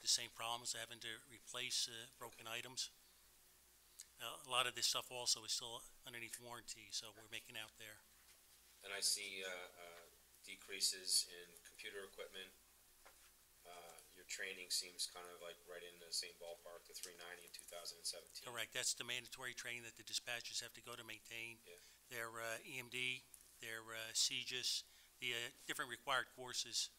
the same problems, having to replace broken items. A lot of this stuff also is still underneath warranty, so we're making out there. And I see decreases in computer equipment. Your training seems kind of like right in the same ballpark, the 390 in 2017. Correct. That's the mandatory training that the dispatchers have to go to maintain their EMD, their CGIS, the different required courses.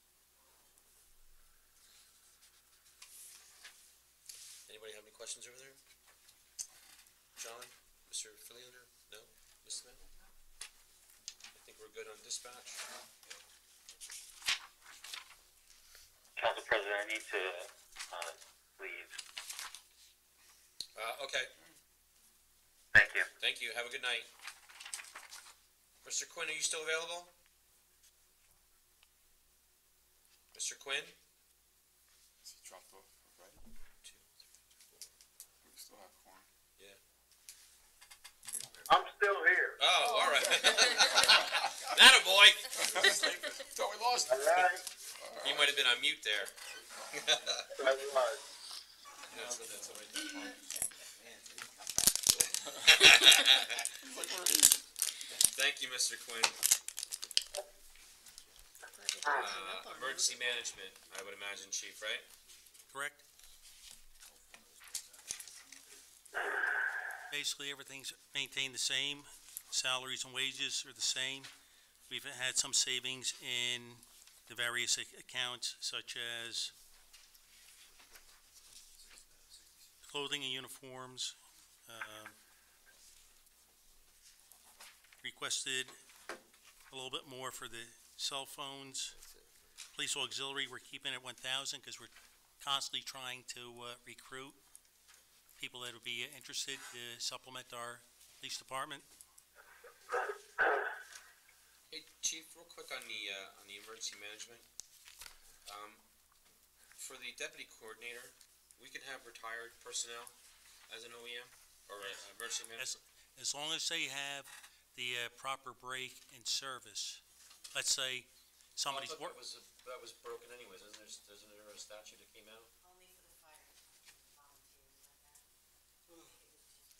Anybody have any questions over there? John? Mr. Philander? No? Ms. Smith? I think we're good on dispatch. Council President, I need to leave. Okay. Thank you. Thank you. Have a good night. Mr. Quinn, are you still available? Mr. Quinn? Is he dropped off already? 2, 3, 4. We still have corn. Yeah. I'm still here. Oh, all right. Attaboy. Thought we lost All it. right. You might have been on mute there. I was. That's all right. Like, where is he? Thank you, Mr. Quinn. Emergency management, I would imagine, Chief, right? Correct? Basically, everything's maintained the same. Salaries and wages are the same. We've had some savings in the various accounts, such as clothing and uniforms. Requested a little bit more for the cell phones. Police auxiliary, we're keeping at 1,000 because we're constantly trying to recruit people that would be interested to supplement our police department. Hey, Chief, real quick on the emergency management. For the deputy coordinator, we can have retired personnel as an OEM or emergency management. As long as they have the proper break in service. Let's say somebody's that was broken anyways. Isn't there a statute that came out? Only for the fire volunteers like that. It was just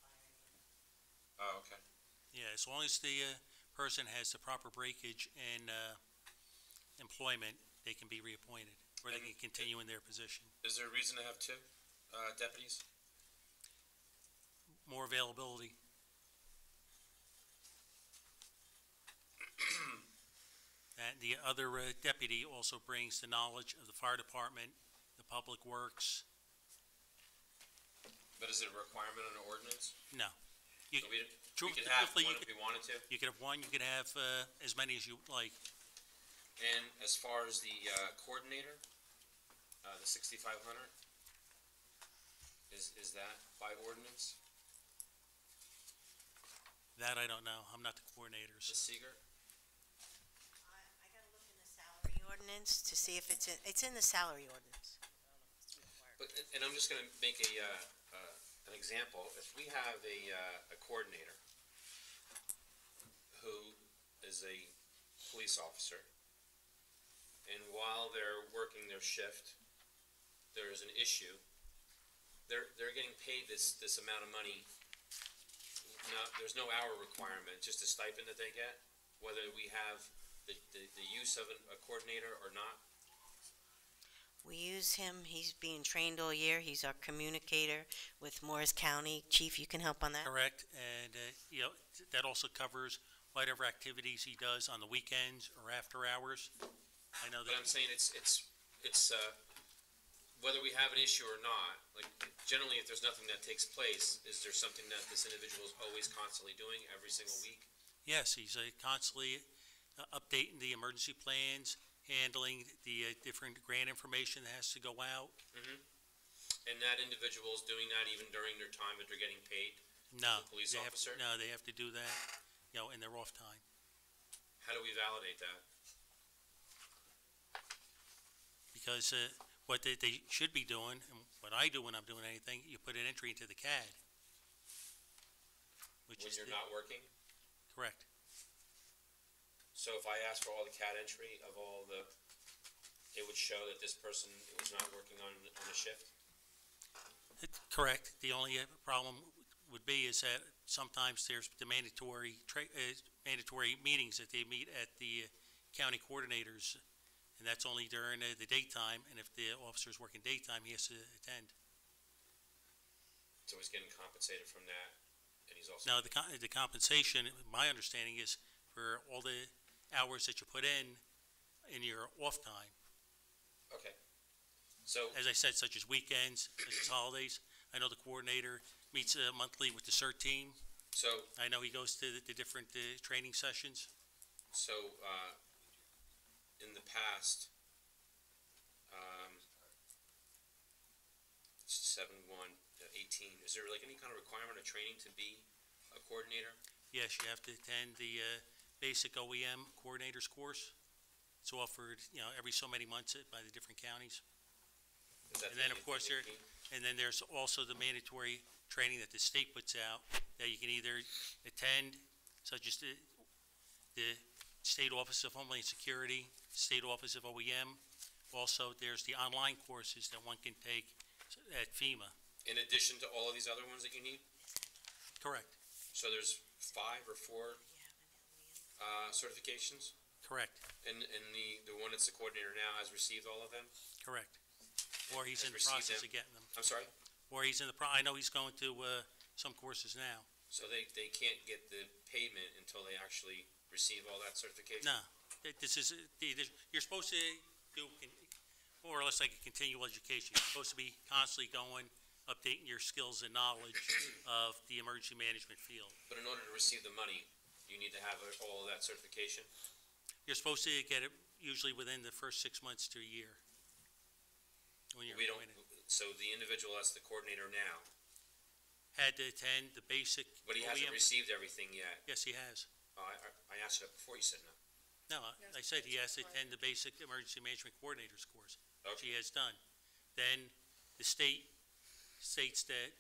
fire. Oh, okay. Yeah, as long as the person has the proper breakage in employment, they can be reappointed, or they can continue in their position. Is there a reason to have two deputies? More availability. And the other deputy also brings the knowledge of the fire department, the public works. But is it a requirement under ordinance? No. You, So we could have one if we wanted to. you could have one, you could have as many as you like. And as far as the coordinator, the 6,500, is that by ordinance? That I don't know. I'm not the coordinator. Ms. Seeger? I gotta look in the salary ordinance to see if it's in the salary ordinance. But, and I'm just going to make an example. If we have a coordinator who is a police officer, and while they're working their shift, there is an issue, they're getting paid this amount of money. There's no hour requirement, just a stipend that they get, whether we have the use of a coordinator or not. We use him, he's being trained all year, he's our communicator with Morris County. Chief, you can help on that? Correct, and that also covers whatever activities he does on the weekends or after hours. I know But that. I'm saying it's whether we have an issue or not. Like generally, if there's nothing that takes place, is there something that this individual is always constantly doing every single week? Yes, he's constantly updating the emergency plans, handling the different grant information that has to go out. Mm-hmm. And that individual is doing that even during their time that they're getting paid? No, The police officer? No, they have to do that, in their off time. How do we validate that? Because what they should be doing, and what I do when I'm doing anything, you put an entry into the CAD. When you're not working? Correct. So if I ask for all the CAD entry of all it would show that this person was not working on shift? Correct. The only problem would be is that sometimes there's the mandatory meetings that they meet at the county coordinators, and that's only during the daytime, and if the officer's working daytime, he has to attend. So he's getting compensated from that, and he's also. Now, the compensation, my understanding is for all the hours that you put in your off time. Okay. So, As I said, such as weekends, such as holidays. I know the coordinator meets monthly with the CERT team. so, I know he goes to the different training sessions. so, in the past, 7/1/18, is there like any kind of requirement or training to be a coordinator? Yes, you have to attend the basic OEM coordinators course. It's offered, every so many months by the different counties. Is that And then, of the course, team? And then there's also the mandatory training that the state puts out that you can either attend, such as the State Office of Homeland Security, State Office of OEM. Also, there's the online courses that one can take at FEMA. In addition to all of these other ones that you need? Correct, So there's 5 or 4 certifications? correct, And the one that's the coordinator now has received all of them? correct. Or he's Has in the received process them? of getting them. I'm sorry? Or he's in the, I know he's going to some courses now. So they can't get the payment until they actually receive all that certification? No, this is, you're supposed to do more or less like a continual education. You're supposed to be constantly going, updating your skills and knowledge of the emergency management field. But in order to receive the money, you need to have all of that certification? You're supposed to get it usually within the first 6 months to a year. When you're We don't, appointed. so the individual that's the coordinator now, Had to attend the basic but he hasn't OEM. received everything yet. Yes, he has. Oh, I asked you that before, you said no. No, I said he has to attend the basic emergency management coordinators course, which Okay, he has done. Then the state states that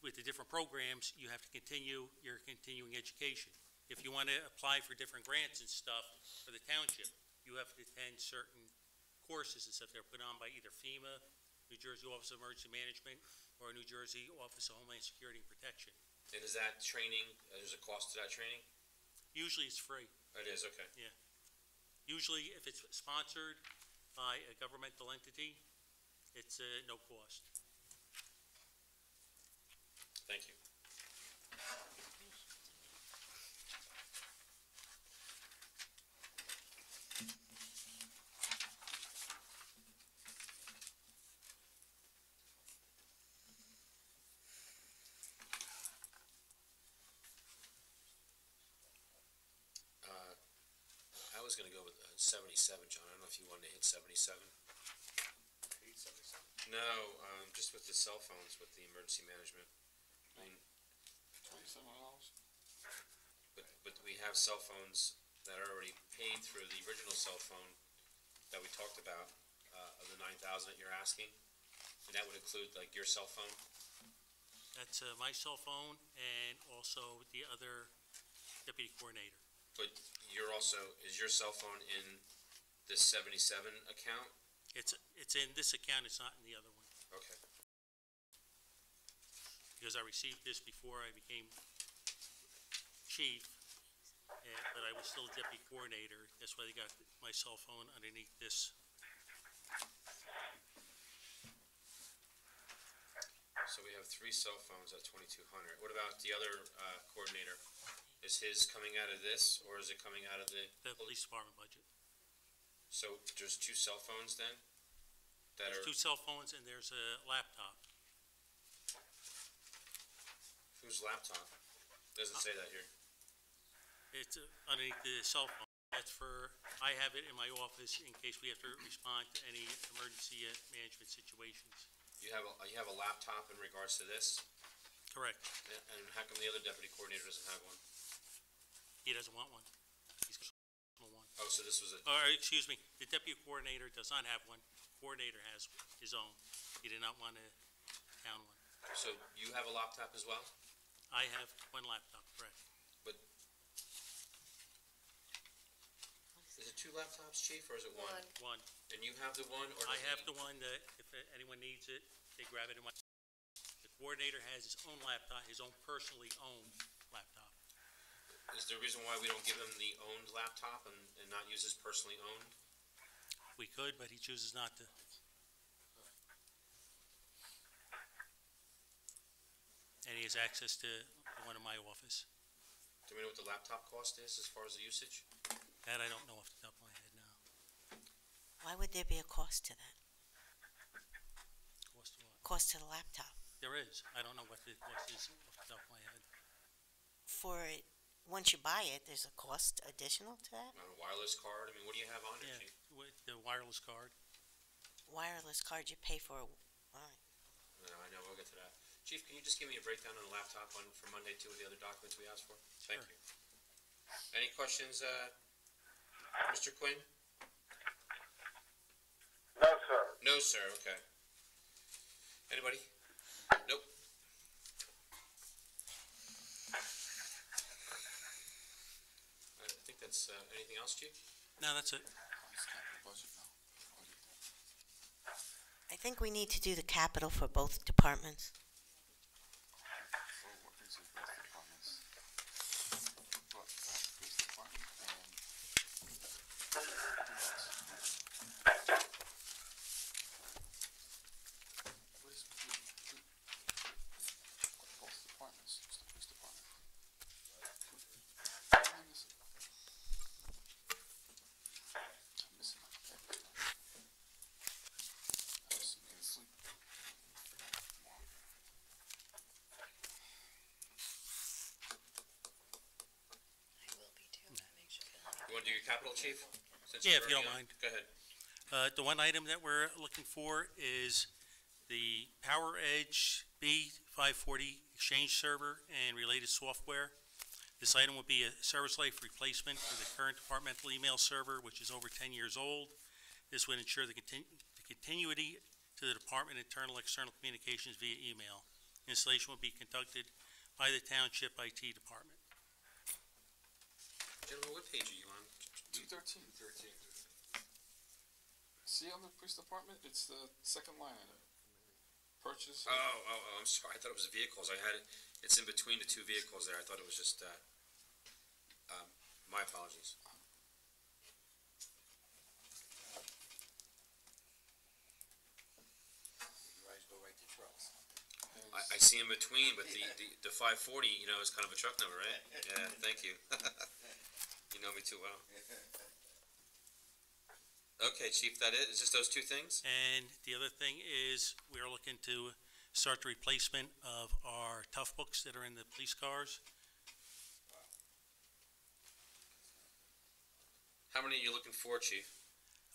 with the different programs, you have to continue your continuing education. If you want to apply for different grants and stuff for the township, you have to attend certain courses and stuff that are put on by either FEMA, New Jersey Office of Emergency Management, or New Jersey Office of Homeland Security and Protection. and is that training, there's a cost to that training? Usually it's free. It is, okay. Usually if it's sponsored by a governmental entity, it's no cost. Thank you. I was gonna go with 77, John. I don't know if you wanted to hit 77. 877. No, just with the cell phones, with the emergency management. I mean, $27. but we have cell phones that are already paid through the original cell phone that we talked about, of the 9,000 that you're asking. And that would include like your cell phone? That's my cell phone and also the other deputy coordinator. But you're also, is your cell phone in this 77 account? It's in this account, it's not in the other one, Okay. because I received this before I became chief, but I was still a deputy coordinator. That's why they got my cell phone underneath this. So we have 3 cell phones at 2,200. What about the other coordinator? Is his coming out of this, or is it coming out of The police department budget. so there's 2 cell phones then? That There's are, 2 cell phones and there's a laptop. whose laptop? Doesn't say that here. It's underneath the cell phone. That's for, I have it in my office in case we have to respond to any emergency management situations. You have a laptop in regards to this? Correct. And how come the other deputy coordinator doesn't have one? He doesn't want one. He's got one. Oh, so this was a, Or, excuse me, the deputy coordinator does not have one. Coordinator has his own. He did not want a town one. so you have a laptop as well? I have one laptop, correct. Is it two laptops, chief, or is it one? One. And you have the one, or? I does have he- the one that if anyone needs it, they grab it in my, the coordinator has his own laptop, his own personally owned laptop. Is there a reason why we don't give him the owned laptop and not use his personally owned? We could, but he chooses not to. And he has access to the one in my office. Do we know what the laptop cost is as far as the usage? That I don't know off the top of my head now. Why would there be a cost to that? Cost of what? Cost to the laptop? There is. I don't know what the cost is off the top of my head. For it, once you buy it, there's a cost additional to that? On a wireless card? I mean, what do you have on it, Yeah, chief? with the wireless card. Wireless card you pay for, alright. No, I know, we'll get to that. Chief, can you just give me a breakdown on the laptop for Monday, two of the other documents we asked for? Thank Sure. you. Any questions, Mr. Quinn? No, sir. No, sir, okay. Anybody? Nope. I think that's, anything else, chief? No, that's it. It's capital budget now. I think we need to do the capital for both departments. So what is it, both departments? But, police department and. What is, both departments, it's the police department. I'm missing my paper. I was in sleep. You wanna do your capital, chief? Since Yeah, you're if you don't already on? mind. Go ahead. The one item that we're looking for is the Power Edge B540 Exchange server and related software. This item would be a service life replacement for the current departmental email server, which is over 10 years old. This would ensure the continuity to the department internal external communications via email. Installation would be conducted by the Township IT Department. Gentlemen, what page are you on? 213. See on the police department, it's the second line item. Purchase. Oh, I'm sorry, I thought it was vehicles, I had it, it's in between the two vehicles there, I thought it was just, my apologies. I see in between, but the 540, you know, is kind of a truck number, right? Yeah, thank you. You know me too well. Okay, chief, that it? Is just those two things? And the other thing is, we are looking to start the replacement of our tough books that are in the police cars. How many are you looking for, chief?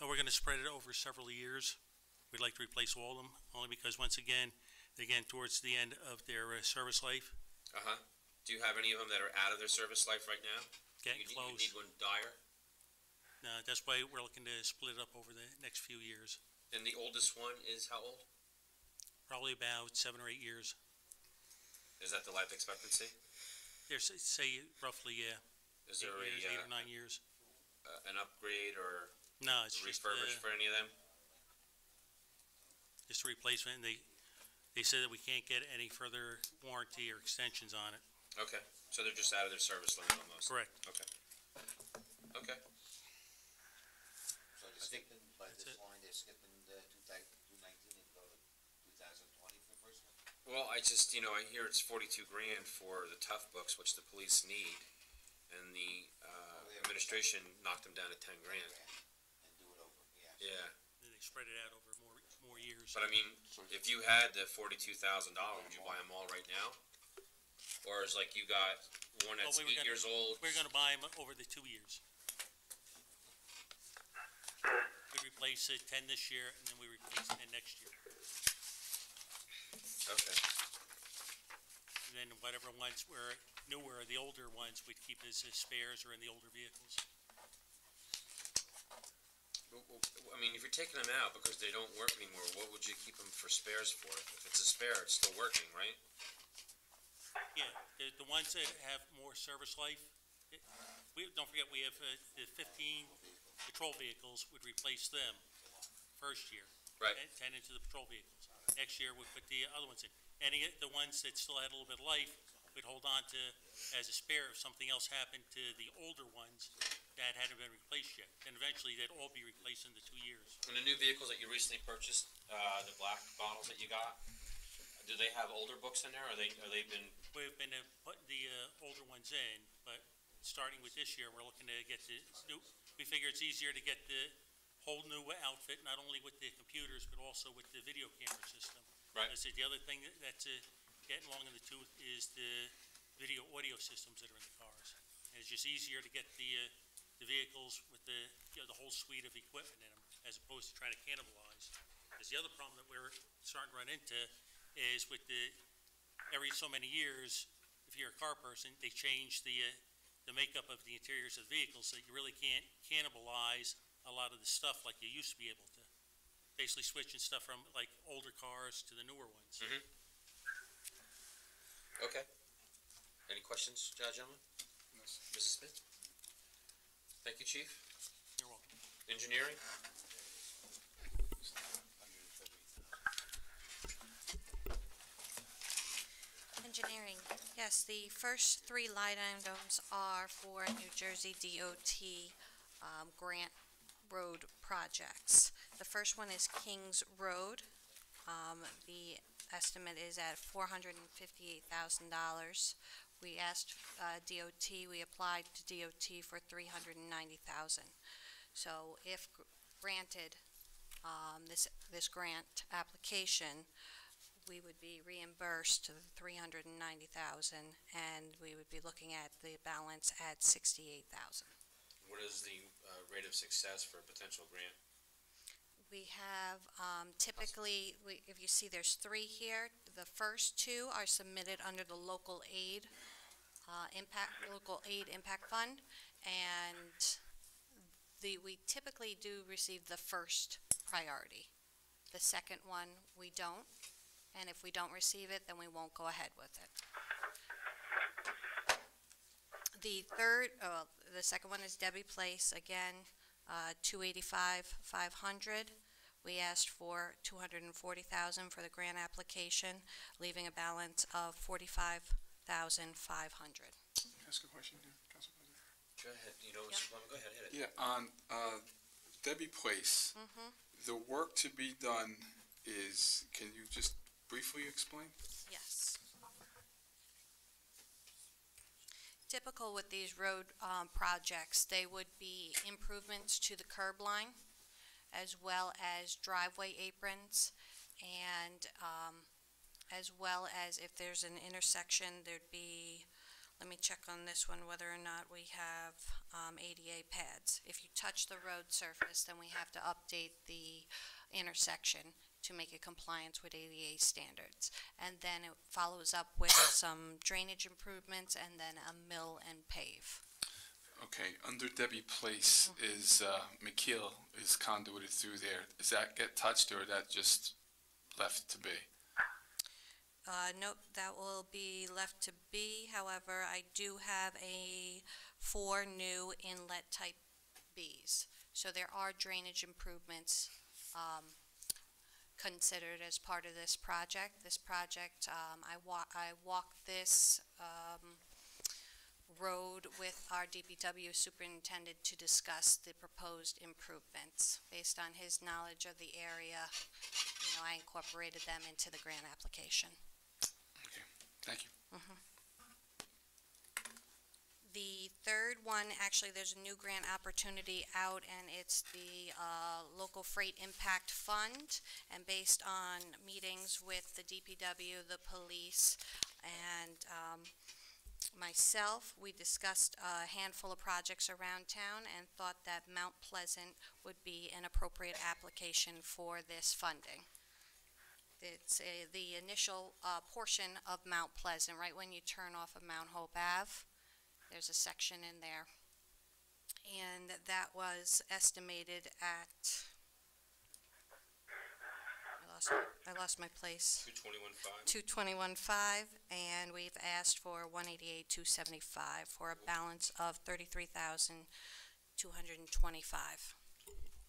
We're gonna spread it over several years. We'd like to replace all of them, only because, once again, they're getting towards the end of their service life, Uh-huh. Do you have any of them that are out of their service life right now? getting You close. need one dire? That's why we're looking to split it up over the next few years, And the oldest one is how old? probably about 7 or 8 years. Is that the life expectancy? There's, say, roughly, Is 8 there years, 8 or 9 years. an upgrade or No, it's just, refurbish for any of them? just a replacement, and they said that we can't get any further warranty or extensions on it. Okay, so they're just out of their service limit almost? Correct. Okay. So they're skipping, by that's this it. line, they're skipping the 219 and go to 2020 for the first one? Well, I just, you know, I hear it's 42 grand for the tough books, which the police need, and the administration knocked them down to 10 grand. And do it over, yes. Yeah, And they spread it out over more years. but I mean, if you had the $42,000, would you buy them all right now? Or is like you got one that's Well, we were 8 years old? We're gonna buy them over the 2 years. We replace it 10 this year, and then we replace 10 next year. Okay, And then whatever ones were newer, the older ones, we'd keep as spares or in the older vehicles. I mean, if you're taking them out because they don't work anymore, what would you keep them for spares for? If it's a spare, it's still working, right? Yeah, the ones that have more service life, don't forget, we have the 15 patrol vehicles, would replace them first year. Right. 10 into the patrol vehicles. Next year, we'd put the other ones in. Any of the ones that still had a little bit of life, we'd hold on to as a spare if something else happened to the older ones that hadn't been replaced yet. And eventually, they'd all be replaced in the 2 years. And the new vehicles that you recently purchased, the black bottles that you got, do they have older books in there, or they been? We've been putting the older ones in, but starting with this year, we're looking to get the new, we figure it's easier to get the whole new outfit, not only with the computers, but also with the video camera system. Right. I said, the other thing that's getting long in the tooth is the video audio systems that are in the cars. And it's just easier to get the vehicles with the whole suite of equipment in them, as opposed to trying to cannibalize. Because the other problem that we're starting to run into is with every so many years, if you're a car person, they change the makeup of the interiors of the vehicles, so you really can't cannibalize a lot of the stuff like you used to be able to. Basically switching stuff from like older cars to the newer ones. Mhm. Okay. Any questions, gentlemen? Yes. Mrs. Smith? Thank you, Chief. You're welcome. Engineering? Engineering, yes, the first three line items are for New Jersey DOT grant road projects. The first one is Kings Road. The estimate is at $458,000. We asked DOT, we applied to DOT for $390,000. So if granted, this grant application, we would be reimbursed to the $390,000, and we would be looking at the balance at $68,000. What is the rate of success for a potential grant? We have, typically, if you see, there's three here. The first two are submitted under the local aid impact fund, and we typically do receive the first priority. The second one, we don't, and if we don't receive it, then we won't go ahead with it. The second one is Debbie Place, again, $285,500. We asked for $240,000 for the grant application, leaving a balance of $45,500. Can I ask a question here, Council President? Go ahead, Yep. go ahead, hit it. Yeah, on Debbie Place, the work to be done is, can you just briefly explain? Yes. Typical with these road projects, they would be improvements to the curb line, as well as driveway aprons, and as well as if there's an intersection, there'd be, let me check on this one, whether or not we have ADA pads. If you touch the road surface, then we have to update the intersection to make it compliance with ADA standards. And then it follows up with some drainage improvements and then a mill and pave. Okay, under Debbie Place is, McKeel is conduited through there. Does that get touched, or that just left to be? Nope, that will be left to be. However, I do have 4 new inlet type Bs. So there are drainage improvements considered as part of this project. This project, I walked this road with our DPW superintendent to discuss the proposed improvements. Based on his knowledge of the area, I incorporated them into the grant application. Okay, thank you. The third one, actually, there's a new grant opportunity out, and it's the Local Freight Impact Fund. And based on meetings with the DPW, the police, and myself, we discussed a handful of projects around town and thought that Mount Pleasant would be an appropriate application for this funding. It's the initial portion of Mount Pleasant, right when you turn off of Mount Hope Ave. There's a section in there. And that was estimated at, I lost my place. 221.5. $221,500, and we've asked for $188,275 for a balance of $33,275. 225.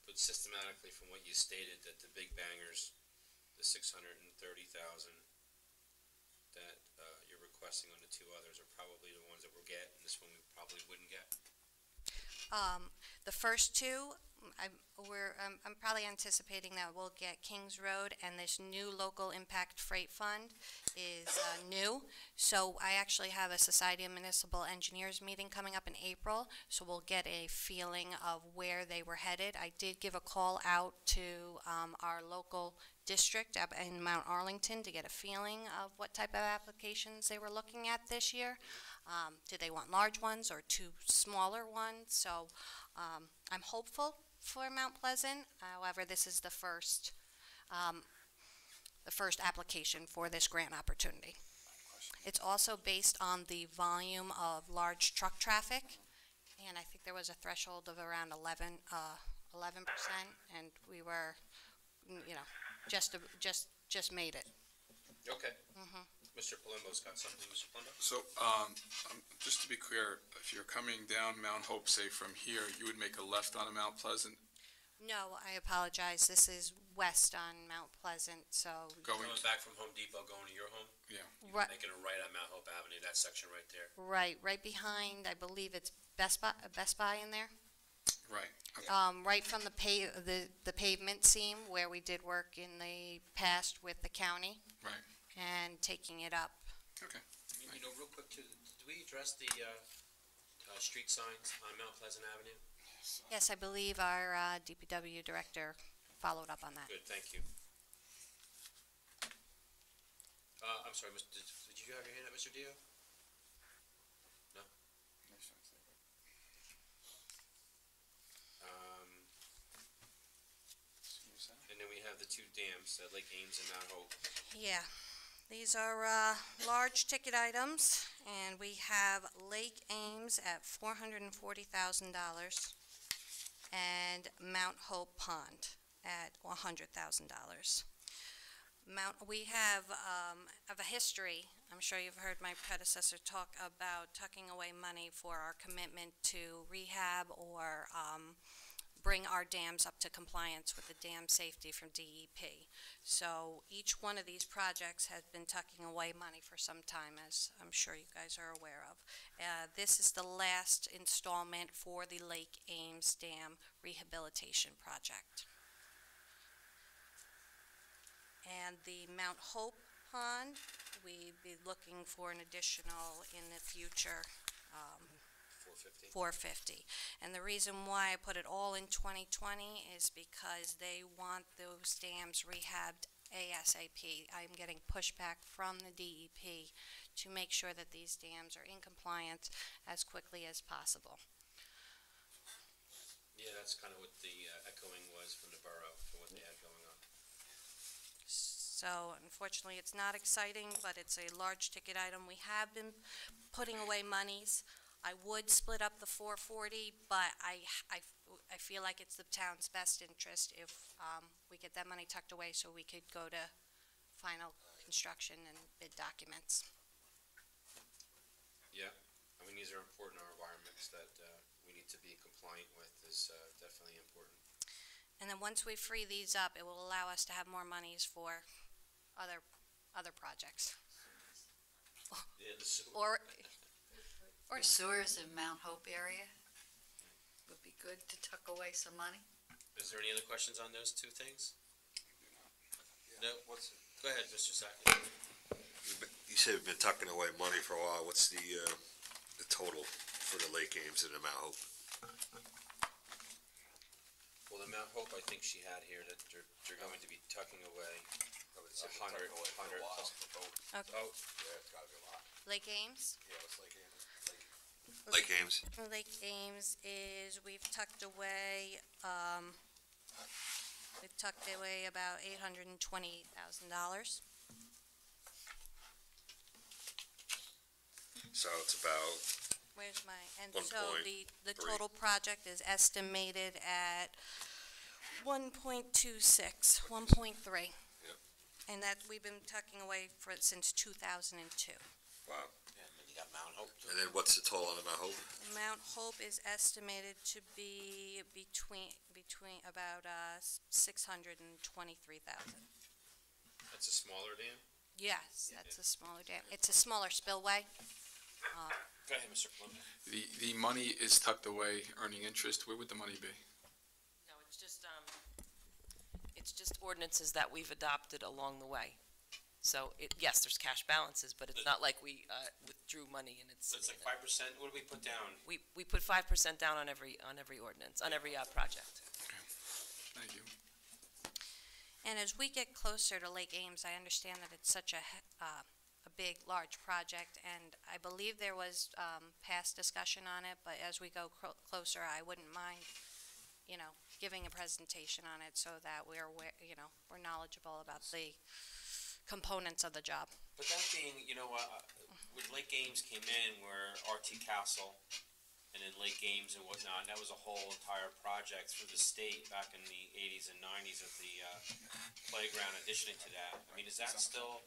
But systematically, from what you stated, that the big bangers, the 630,000 that you're requesting on the two others are probably the ones that we'll get, and this one we probably wouldn't get. The first two, I'm probably anticipating that we'll get Kings Road, and this new local impact freight fund is new. So I actually have a Society of Municipal Engineers meeting coming up in April, so we'll get a feeling of where they were headed. I did give a call out to our local district up in Mount Arlington to get a feeling of what type of applications they were looking at this year. Do they want large ones or two smaller ones? So I'm hopeful for Mount Pleasant. However, this is the first application for this grant opportunity. It's also based on the volume of large truck traffic, and I think there was a threshold of around 11%, and we were, just made it. Okay. Mr. Palumbo's got something, Mr. Palumbo? So, just to be clear, if you're coming down Mount Hope, say from here, you would make a left on Mount Pleasant, No, I apologize. This is west on Mount Pleasant, so going, Coming back from Home Depot, going to your home, yeah, right, making a right on Mount Hope Avenue, that section right there. right behind. I believe it's Best Buy in there. right, okay. Right from the pavement seam where we did work in the past with the county. Right. And taking it up. Okay. Real quick too, did we address the street signs on Mount Pleasant Avenue? Yes, I believe our DPW director followed up on that. Good, thank you. I'm sorry, did you have your hand up, Mr. Dio? No? And then we have the two dams at Lake Ames and Mount Hope. Yeah, these are large ticket items, and we have Lake Ames at $440,000 and Mount Hope Pond at $100,000. We have a history. I'm sure you've heard my predecessor talk about tucking away money for our commitment to rehab or bring our dams up to compliance with the dam safety from DEP. So each one of these projects has been tucking away money for some time, as I'm sure you guys are aware of. This is the last installment for the Lake Ames Dam Rehabilitation Project. And the Mount Hope Pond, we'd be looking for an additional in the future, 450. And the reason why I put it all in 2020 is because they want those dams rehabbed ASAP. I'm getting pushback from the DEP to make sure that these dams are in compliance as quickly as possible. Yeah, that's kind of what the echoing was from the borough for what they had going on. So unfortunately, it's not exciting, but it's a large ticket item. We have been putting away monies. I would split up the 440, but I feel like it's the town's best interest if we get that money tucked away so we could go to final construction and bid documents. Yeah, I mean, these are important environments that we need to be compliant with is definitely important. And then once we free these up, it will allow us to have more monies for other projects. Yeah, the sewer. Or sewers in Mount Hope area. Would be good to tuck away some money. Is there any other questions on those two things? No? Go ahead, Mr. Sackey. You said we've been tucking away money for a while. What's the total for the Lake Ames and the Mount Hope? Well, the Mount Hope, I think she had here that they're going to be tucking away 100 plus. Okay. Oh, Yeah, it's gotta be a lot. Lake Ames? Yeah, what's Lake Ames? Lake Ames. Lake Ames is, we've tucked away about $828,000. So it's about, Where's my, and One so point the three. total project is estimated at 1.26, 1.3. Yep. And that, we've been tucking away for it since 2002. wow. Yeah, and then you got Mount Hope. Too. And then what's the total on the Mount Hope? Mount Hope is estimated to be between about 623,000. That's a smaller dam? Yes, that's a smaller dam. It's a smaller spillway. Go ahead, Mr. Clement. The money is tucked away, earning interest. Where would the money be? No, it's just ordinances that we've adopted along the way. So, yes, there's cash balances, but it's not like we withdrew money and it's. So it's like 5%, what do we put down? We put 5% down on every ordinance, on every project. Thank you. And as we get closer to Lake Ames, I understand that it's such a big, large project, and I believe there was past discussion on it, but as we go closer, I wouldn't mind, giving a presentation on it so that we're knowledgeable about the components of the job. But that being, when Lake Ames came in, where RT Castle and then Lake Ames and whatnot, and that was a whole entire project through the state back in the 80s and 90s with the playground additioning to that. I mean, is that still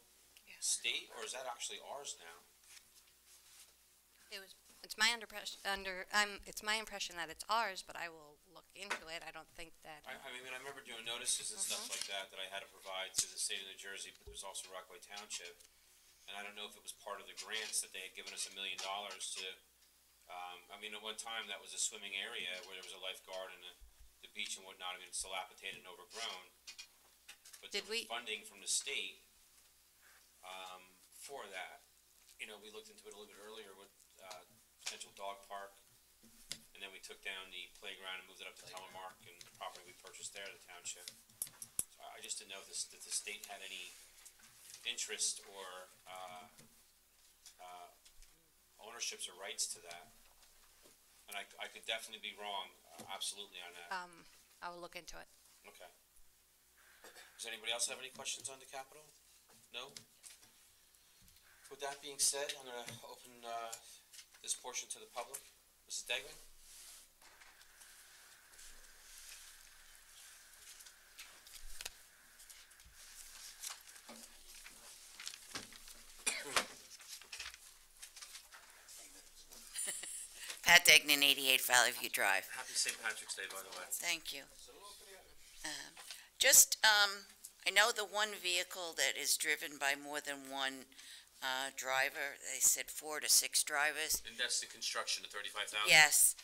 state, or is that actually ours now? It's my impression that it's ours, but I will look into it. I don't think that. I mean, I remember doing notices and stuff like that I had to provide to the state of New Jersey, but there's also Rockaway Township. And I don't know if it was part of the grants that they had given us $1 million to, I mean, at one time that was a swimming area where there was a lifeguard and the beach and whatnot. I mean, it's dilapidated and overgrown. But there was funding from the state for that. We looked into it a little bit earlier with potential dog park. And then we took down the playground and moved it up to Telemark and the property we purchased there, the township. So I just didn't know if the state had any interest or ownerships or rights to that. And I could definitely be wrong, absolutely on that. I will look into it. Okay. Does anybody else have any questions on the Capitol? No? With that being said, I'm going to open this portion to the public. Mrs. Degman? Pat Degnan, 88 Valley View Drive. Happy St. Patrick's Day, by the way. Thank you. I know the one vehicle that is driven by more than one driver, they said 4 to 6 drivers. And that's the construction, the 35,000? Yes.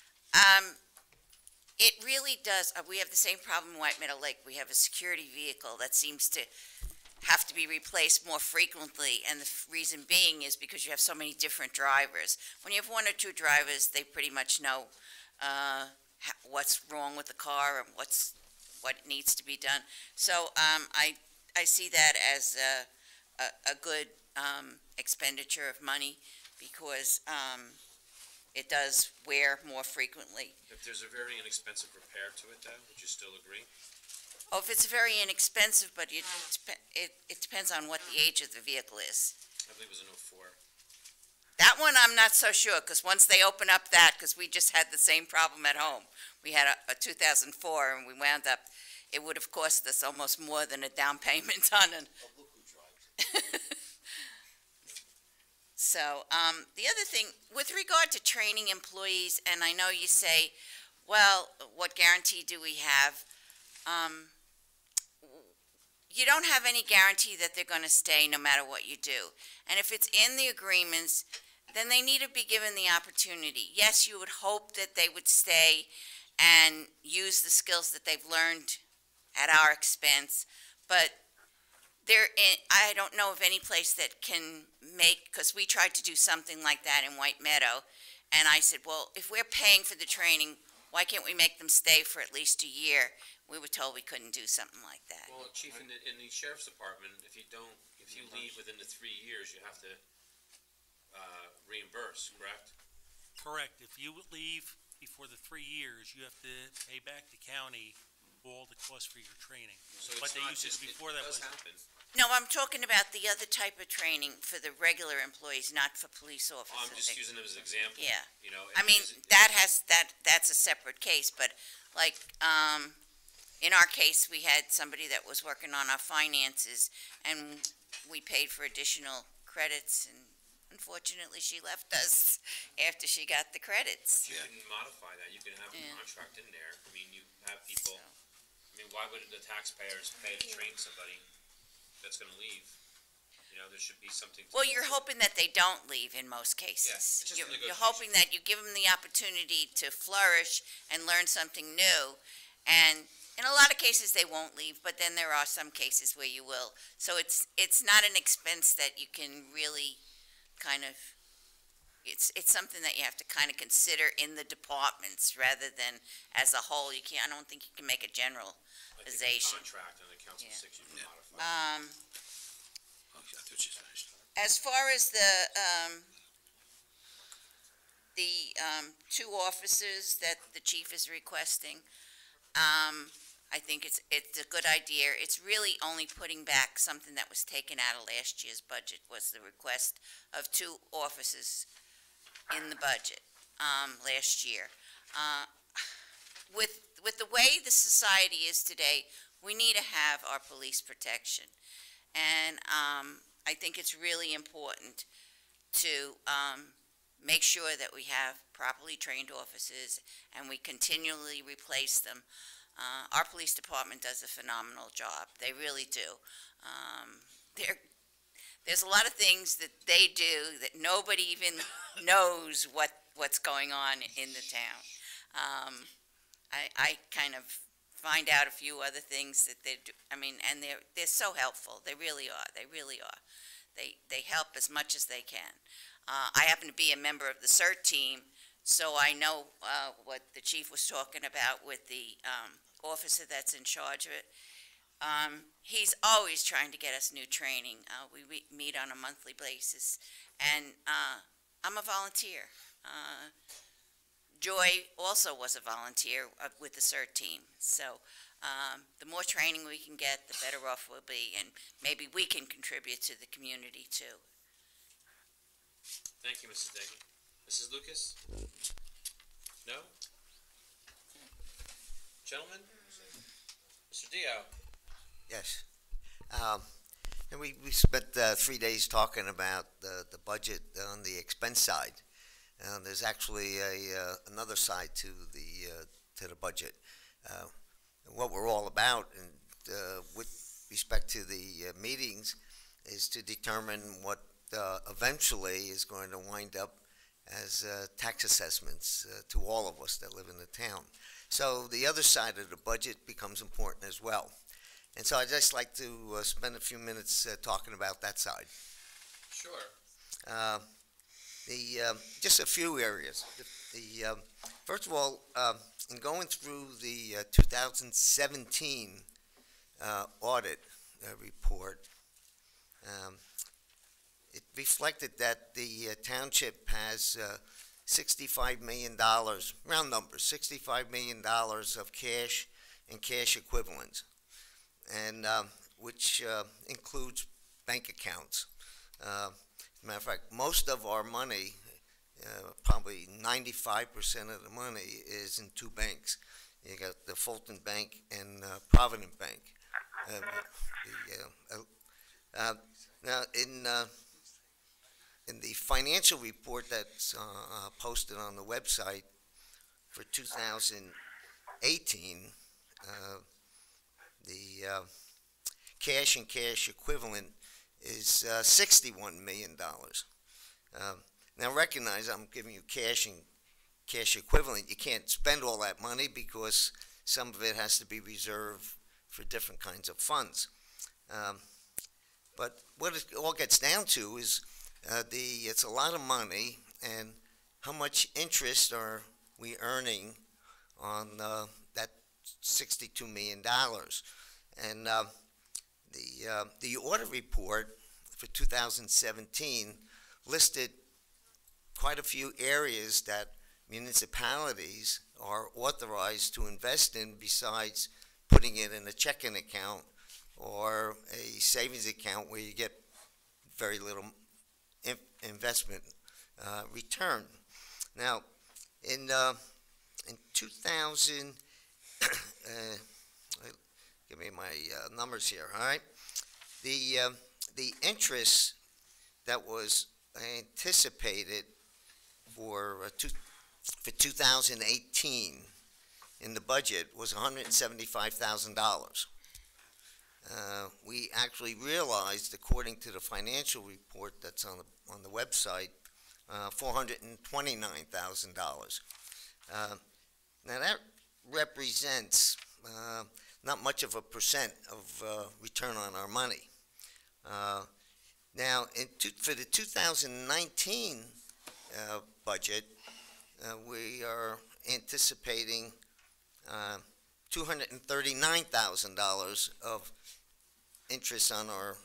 It really does. We have the same problem in White Meadow Lake. We have a security vehicle that seems to have to be replaced more frequently, and the reason being is because you have so many different drivers. When you have 1 or 2 drivers, they pretty much know what's wrong with the car and what needs to be done. So I see that as a good expenditure of money because it does wear more frequently. If there's a very inexpensive repair to it, then, would you still agree? Oh, if it's very inexpensive, but it depends on what the age of the vehicle is. I believe it was an 04. That one I'm not so sure, because once they open up that, because we just had the same problem at home. We had a 2004, and we wound up, it would have cost us almost more than a down payment on it. Oh, look who drives it. So, the other thing, with regard to training employees, and I know you say, well, what guarantee do we have? You don't have any guarantee that they're going to stay no matter what you do. And if it's in the agreements, then they need to be given the opportunity. Yes, you would hope that they would stay and use the skills that they've learned at our expense, but I don't know of any place that can make, because we tried to do something like that in White Meadow, and I said, well, if we're paying for the training, why can't we make them stay for at least a year? We were told we couldn't do something like that. Well, Chief, in the Sheriff's Department, if you leave within the 3 years, you have to reimburse, correct? Correct. If you leave before the 3 years, you have to pay back the county all the costs for your training. So What it's they not used to just, do it before that does was, happen. No, I'm talking about the other type of training for the regular employees, not for police officers. I'm just using them as an example. Yeah. You know, I mean, that's a separate case, but like, in our case, we had somebody that was working on our finances, and we paid for additional credits and unfortunately, she left us after she got the credits. You can modify that, you can have a Yeah. contract in there, I mean, you have people, I mean, why would the taxpayers pay to train somebody that's gonna leave? You know, there should be something. Well, you're hoping that they don't leave in most cases. Yeah, it's just a You're negotiation. hoping that you give them the opportunity to flourish and learn something new. And in a lot of cases, they won't leave, but then there are some cases where you will. So it's not an expense that you can really kind of, it's something that you have to kind of consider in the departments rather than as a whole. I don't think you can make a general. I think the Organization. contract on the council Yeah. six, you can modify. Oh, I thought she's finished. As far as the two officers that the chief is requesting, I think it's a good idea. It's really only putting back something that was taken out of last year's budget, was the request of two officers in the budget, last year. With the way the society is today, we need to have our police protection. And, I think it's really important to, make sure that we have properly trained officers and we continually replace them. Our police department does a phenomenal job. They really do. There's a lot of things that they do that nobody even knows what's going on in the town. I kind of find out a few other things that they do. I mean, and they're so helpful. They really are. They really are. They help as much as they can. I happen to be a member of the CERT team, so I know what the chief was talking about with the officer that's in charge of it. He's always trying to get us new training. We meet on a monthly basis, and I'm a volunteer. Joy also was a volunteer with the CERT team, so the more training we can get, the better off we'll be, and maybe we can contribute to the community too. Thank you, Mrs. Deggy. Mrs. Lucas? No? Gentlemen? Mr. Dio? Yes. And we spent 3 days talking about the budget on the expense side. There's actually another side to the budget. What we're all about, and with respect to the meetings, is to determine what eventually is going to wind up as tax assessments to all of us that live in the town. So the other side of the budget becomes important as well. And so I'd just like to spend a few minutes talking about that side. Sure. Just a few areas. First of all, in going through the 2017 audit report, it reflected that the township has $65 million, round numbers, $65 million of cash and cash equivalents, and which includes bank accounts. As a matter of fact, most of our money, probably 95% of the money, is in two banks. You got the Fulton Bank and Provident Bank. Now, in the financial report that's posted on the website for 2018, the cash and cash equivalent is $61 million. Now recognize I'm giving you cash and cash equivalent. You can't spend all that money because some of it has to be reserved for different kinds of funds. But what it all gets down to is it's a lot of money, and how much interest are we earning on that $62 million? And the audit report for 2017 listed quite a few areas that municipalities are authorized to invest in besides putting it in a checking account or a savings account where you get very little investment return. Now, in 2000, give me my numbers here. All right, the interest that was anticipated for 2018 in the budget was $175,000. We actually realized, according to the financial report that's on the website, $429,000. Now that represents not much of a percent of return on our money. Now, for the 2019 budget, we are anticipating $239,000 of interest on our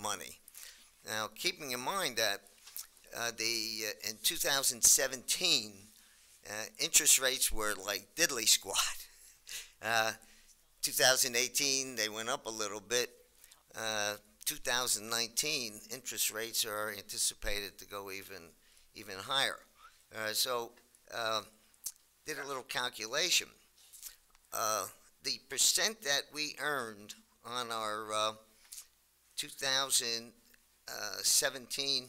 money. Now, keeping in mind that in 2017, interest rates were like diddly squat. 2018, they went up a little bit. 2019, interest rates are anticipated to go even higher. So, did a little calculation. The percent that we earned on our 2017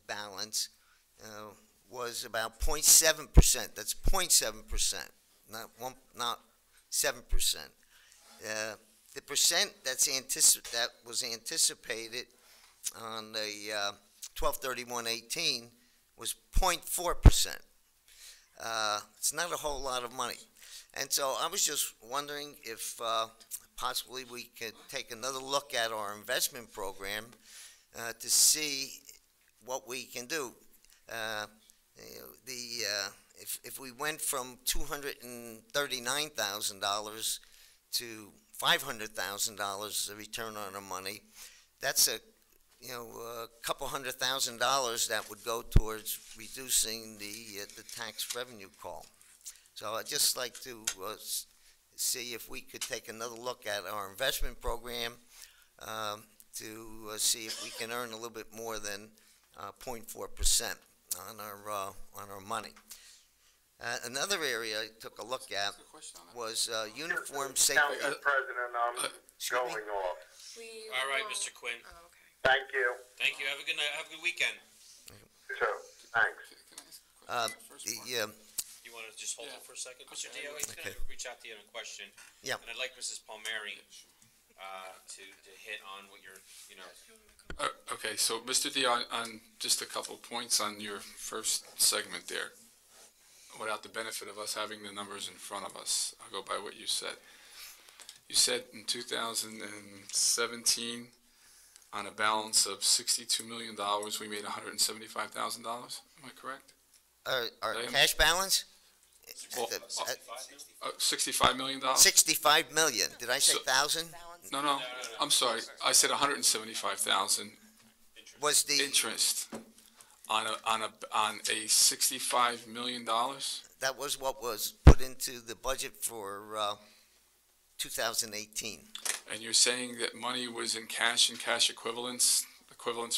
balance was about 0.7%. That's 0.7%, not 7%. The percent that was anticipated on the 12/31/18 was 0.4%. It's not a whole lot of money. And so I was just wondering if possibly we could take another look at our investment program to see what we can do. If we went from $239,000 to $500,000 return on our money, that's a couple $100,000 that would go towards reducing the tax revenue call. So I'd just like to see if we could take another look at our investment program to see if we can earn a little bit more than 0.4% on our money. Another area I took a look at was uniform safety. Council President, I'm going off. All right, Mr. Quinn. Thank you. Thank you. Have a good night. Have a good weekend. So, thanks. You want to just hold it for a second? Mr. Dio, he's going Okay. to reach out to you on a question. Yeah. And I'd like Mrs. Palmieri to hit on what you're, Okay, so Mr. Dion, on just a couple of points on your first segment there, without the benefit of us having the numbers in front of us, I'll go by what you said. You said in 2017, on a balance of $62 million, we made $175,000, am I correct? Our cash balance? Well, $65 million? 65 million. Did I say So- 1,000? No, I'm sorry, I said 175,000 Was the, interest on a $65 million? that was what was put into the budget for 2018. And you're saying that money was in cash and cash equivalents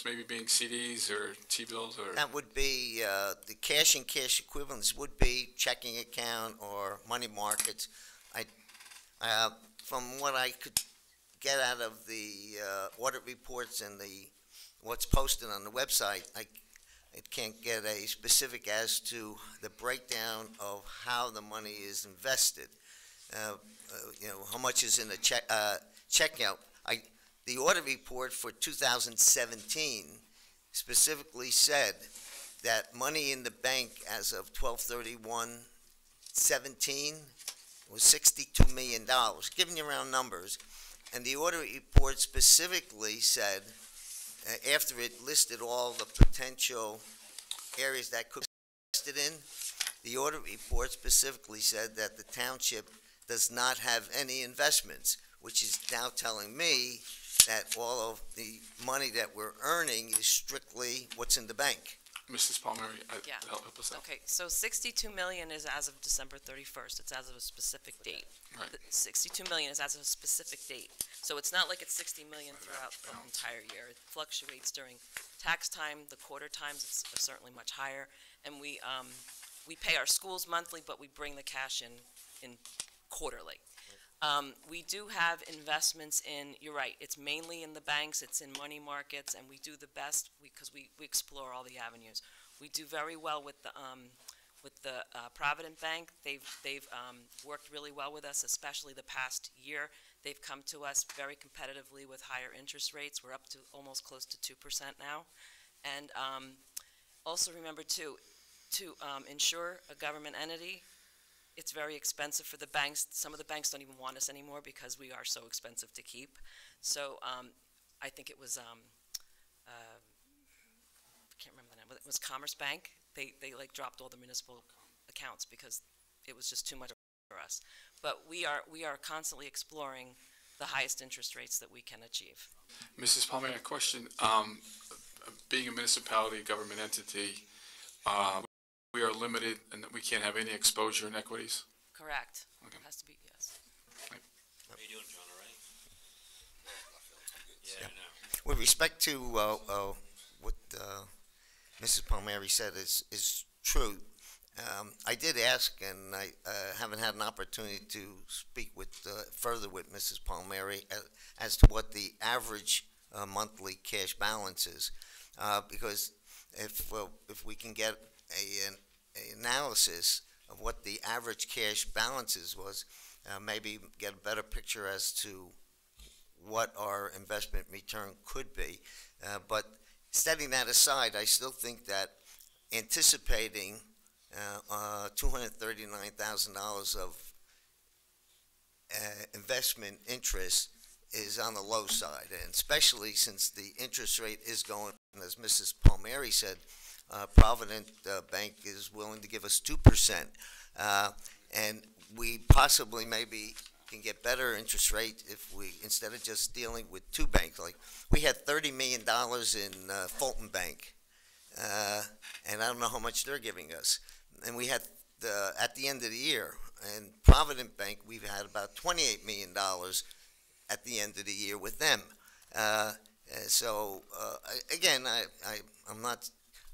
maybe being CDs or T-bills or? That would be, the cash and cash equivalents would be checking account or money markets. From what I could get out of the audit reports and what's posted on the website, I can't get a specific as to the breakdown of how the money is invested. How much is in the checkout. The audit report for 2017 specifically said that money in the bank as of 12/31/17 was $62 million, giving you round numbers. And the audit report specifically said, after it listed all the potential areas that could be invested in, the audit report specifically said that the township does not have any investments, which is now telling me that all of the money that we're earning is strictly what's in the bank. Mrs. Palmieri, Yeah. help us out. Okay, so 62 million is as of December 31st. It's as of a specific date. Right. The 62 million is as of a specific date. So it's not like it's 60 million throughout the entire year. It fluctuates during tax time, the quarter times, it's certainly much higher. And we pay our schools monthly, but we bring the cash in quarterly. We do have investments in, you're right, it's mainly in the banks, it's in money markets, and we do the best because we explore all the avenues. We do very well with the Provident Bank. They've worked really well with us, especially the past year. They've come to us very competitively with higher interest rates. We're up to almost close to 2% now. And also remember, too, to insure a government entity, it's very expensive for the banks. Some of the banks don't even want us anymore because we are so expensive to keep. So I think it was, I can't remember the name, but it was Commerce Bank. They like dropped all the municipal accounts because it was just too much for us. But we are constantly exploring the highest interest rates that we can achieve. Mrs. Palmer, a question. Being a municipality, government entity, we are limited and that we can't have any exposure in equities? Correct. Okay. It has to be, yes. How are you doing, John, all right? Yeah, I know. With respect to what Mrs. Palmieri said is true. I did ask, and I haven't had an opportunity to speak with further with Mrs. Palmieri as to what the average monthly cash balance is, because if we can get an analysis of what the average cash balances was, maybe get a better picture as to what our investment return could be. But setting that aside, I still think that anticipating $239,000 of investment interest is on the low side, and especially since the interest rate is going, as Mrs. Palmieri said, Provident Bank is willing to give us 2%, and we possibly maybe can get better interest rate if we, instead of just dealing with two banks. Like, we had $30 million in Fulton Bank, and I don't know how much they're giving us. And we had, at the end of the year, and Provident Bank, we've had about $28 million at the end of the year with them. So again, I'm not,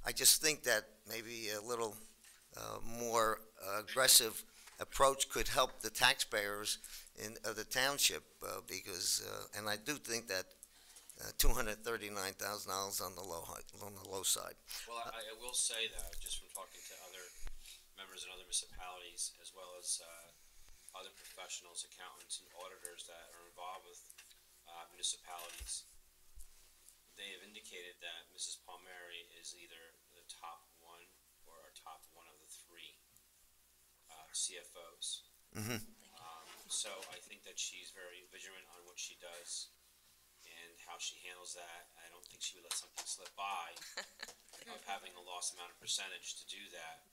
I just think that maybe a little more aggressive approach could help the taxpayers in the township, because, and I do think that $239,000 on the low side. Well, I will say that, just from talking to other members in other municipalities, as well as other professionals, accountants, and auditors that are involved with municipalities, they have indicated that Mrs. Palmieri is either the top one or our top one of the three CFOs. Mm-hmm. So I think that she's very vigilant on what she does and how she handles that. I don't think she would let something slip by of having a lost amount of percentage to do that.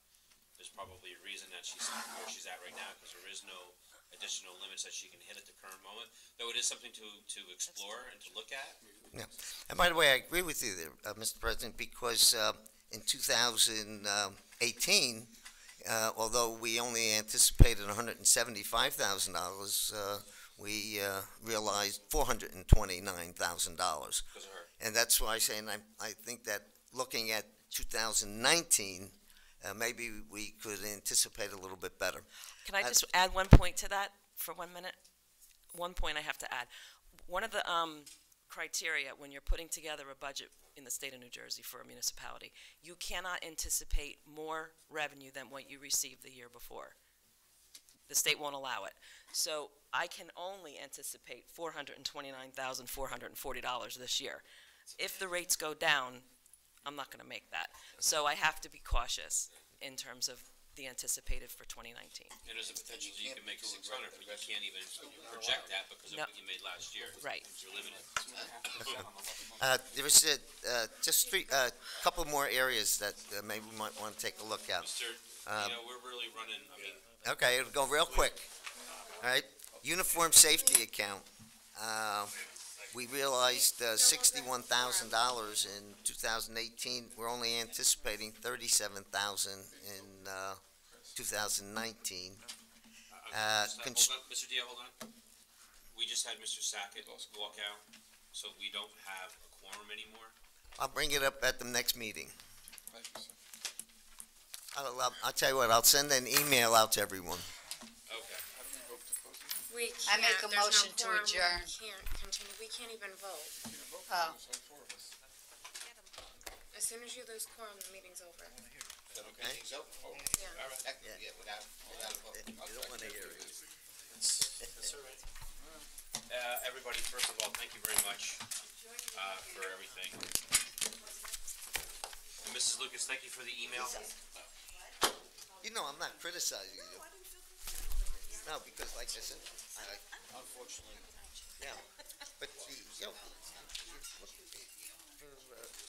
There's probably a reason that she's where she's at right now, because there is no additional limits that she can hit at the current moment, though it is something to explore and to look at. Yeah. And by the way, I agree with you there, Mr. President, because in 2018, although we only anticipated $175,000, we realized $429,000. Because of her. And that's why I say, and I think that looking at 2019, maybe we could anticipate a little bit better. Can I just add one point to that for 1 minute? One point I have to add. One of the criteria when you're putting together a budget in the state of New Jersey for a municipality, you cannot anticipate more revenue than what you received the year before. The state won't allow it. So I can only anticipate $429,440 this year. If the rates go down, I'm not going to make that. So I have to be cautious in terms of the anticipated for 2019. And there's a potential that you can make 600, but you can't even project that because of No. what you made last year. Right. You're limited. There was just a couple more areas that maybe we might want to take a look at. Mr. We're really running, I mean, Okay, it'll go real quick. All right, uniform safety account. We realized $61,000 in 2018. We're only anticipating $37,000 in 2019. hold on, Mr. Dia, hold on. We just had Mr. Sackett walk out, so we don't have a quorum anymore. I'll bring it up at the next meeting. I'll tell you what, I'll send an email out to everyone. Okay. We I make can't, a there's motion no to quorum, adjourn. we can't continue, we can't even vote. Oh, As soon as you lose quorum, the meeting's over. Okay? Yeah. You don't wanna hear it. That's all right. Everybody, first of all, thank you very much, for everything. And Mrs. Lucas, thank you for the email. You know, I'm not criticizing you. No, because like I said, unfortunately, yeah,